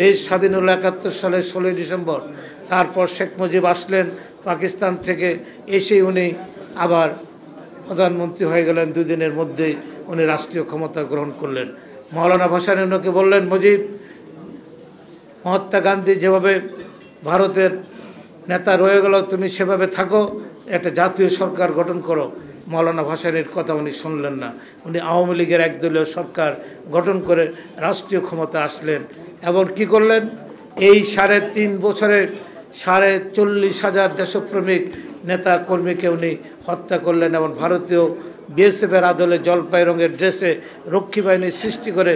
দেশ স্বাধীন হলো ৭১ সালের ১৬ই ডিসেম্বর। তারপর শেখ মুজিব আসলেন পাকিস্তান থেকে, এসে উনি আবার প্রধানমন্ত্রী হয়ে গেলেন। ২ দিনের মধ্যেই উনি রাষ্ট্রীয় ক্ষমতা গ্রহণ করলেন। মৌলানা ভাসানী ওনাকে বললেন, মুজিব, মহাত্মা গান্ধী যেভাবে ভারতের নেতা রয়ে গেল, তুমি সেভাবে থাকো, একটা জাতীয় সরকার গঠন করো। মৌলানা ভাসানীর কথা উনি শুনলেন না। উনি আওয়ামী লীগের একদলীয় সরকার গঠন করে রাষ্ট্রীয় ক্ষমতা আসলেন এবং কি করলেন, এই ৩.৫ বছরে ৪৫,০০০ দেশপ্রেমিক নেতা কর্মীকে উনি হত্যা করলেন এবং ভারতীয় বিএসএফের আদলে জলপাই রঙের ড্রেসে রক্ষী বাহিনী সৃষ্টি করে,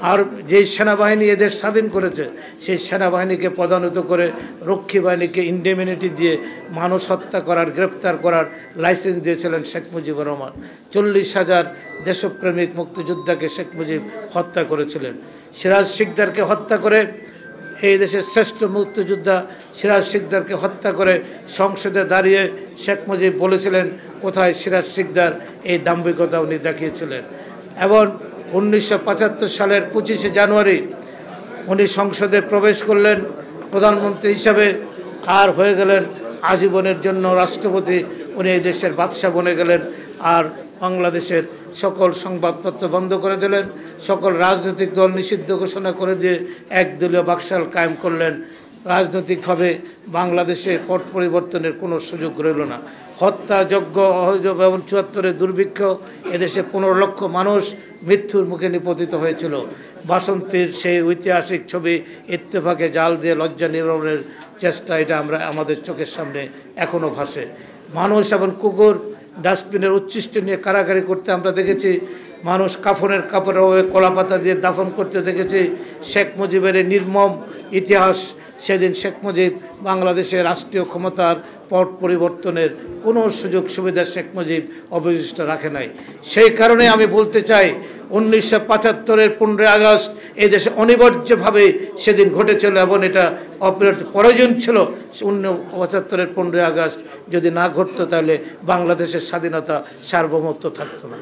আর যেই সেনাবাহিনী এদের স্বাধীন করেছে সেই সেনাবাহিনীকে পদান্বিত করে রক্ষী বাহিনীকে ইন্ডেমিনিটি দিয়ে মানুষ হত্যা করার, গ্রেপ্তার করার লাইসেন্স দিয়েছিলেন শেখ মুজিবুর রহমান। ৪০,০০০ দেশপ্রেমিক মুক্তিযোদ্ধাকে শেখ মুজিব হত্যা করেছিলেন। সিরাজ শিকদারকে হত্যা করে, এই দেশের শ্রেষ্ঠ মুক্তিযোদ্ধা সিরাজ শিকদারকে হত্যা করে সংসদে দাঁড়িয়ে শেখ মুজিব বলেছিলেন, কোথায় সিরাজ শিকদার? এই দাম্ভিকতা উনি দেখিয়েছিলেন। এবং ১৯৭৫ সালের ২৫শে জানুয়ারি উনি সংসদে প্রবেশ করলেন প্রধানমন্ত্রী হিসাবে, আর হয়ে গেলেন আজীবনের জন্য রাষ্ট্রপতি। উনি এই দেশের বাদশাহ বনে গেলেন, আর বাংলাদেশের সকল সংবাদপত্র বন্ধ করে দিলেন, সকল রাজনৈতিক দল নিষিদ্ধ ঘোষণা করে দিয়ে একদলীয় বাকশাল কায়েম করলেন। রাজনৈতিকভাবে বাংলাদেশে পট পরিবর্তনের কোনো সুযোগ রইল না। হত্যাযজ্ঞ, অহযোগ এবং ৭৪-এর দুর্ভিক্ষ, এদেশে ১৫ লক্ষ মানুষ মৃত্যুর মুখে নিপতিত হয়েছিল। বাসন্তীর সেই ঐতিহাসিক ছবি ইত্তেফাকে জাল দিয়ে লজ্জা নিবারণের চেষ্টা, এটা আমাদের চোখের সামনে এখনও ভাসে। মানুষ এবং কুকুর ডাস্টবিনের উচ্ছিষ্ট নিয়ে কারাকারি করতে আমরা দেখেছি। মানুষ কাফনের কাপড়ে কলাপাতা দিয়ে দাফন করতে দেখেছি। শেখ মুজিবের নির্মম ইতিহাস, সেদিন শেখ মুজিব বাংলাদেশের রাষ্ট্রীয় ক্ষমতার পট পরিবর্তনের কোনো সুযোগ সুবিধা শেখ মুজিব অবশিষ্ট রাখে নাই। সেই কারণে আমি বলতে চাই, ১৯৭৫-এর ১৫ই আগস্ট এই দেশে অনিবার্যভাবে সেদিন ঘটেছিল এবং এটা প্রয়োজন ছিল। ১৯৭৫-এর ১৫ই আগস্ট যদি না ঘটতো তাহলে বাংলাদেশের স্বাধীনতা সার্বভৌমত্ব থাকতো না।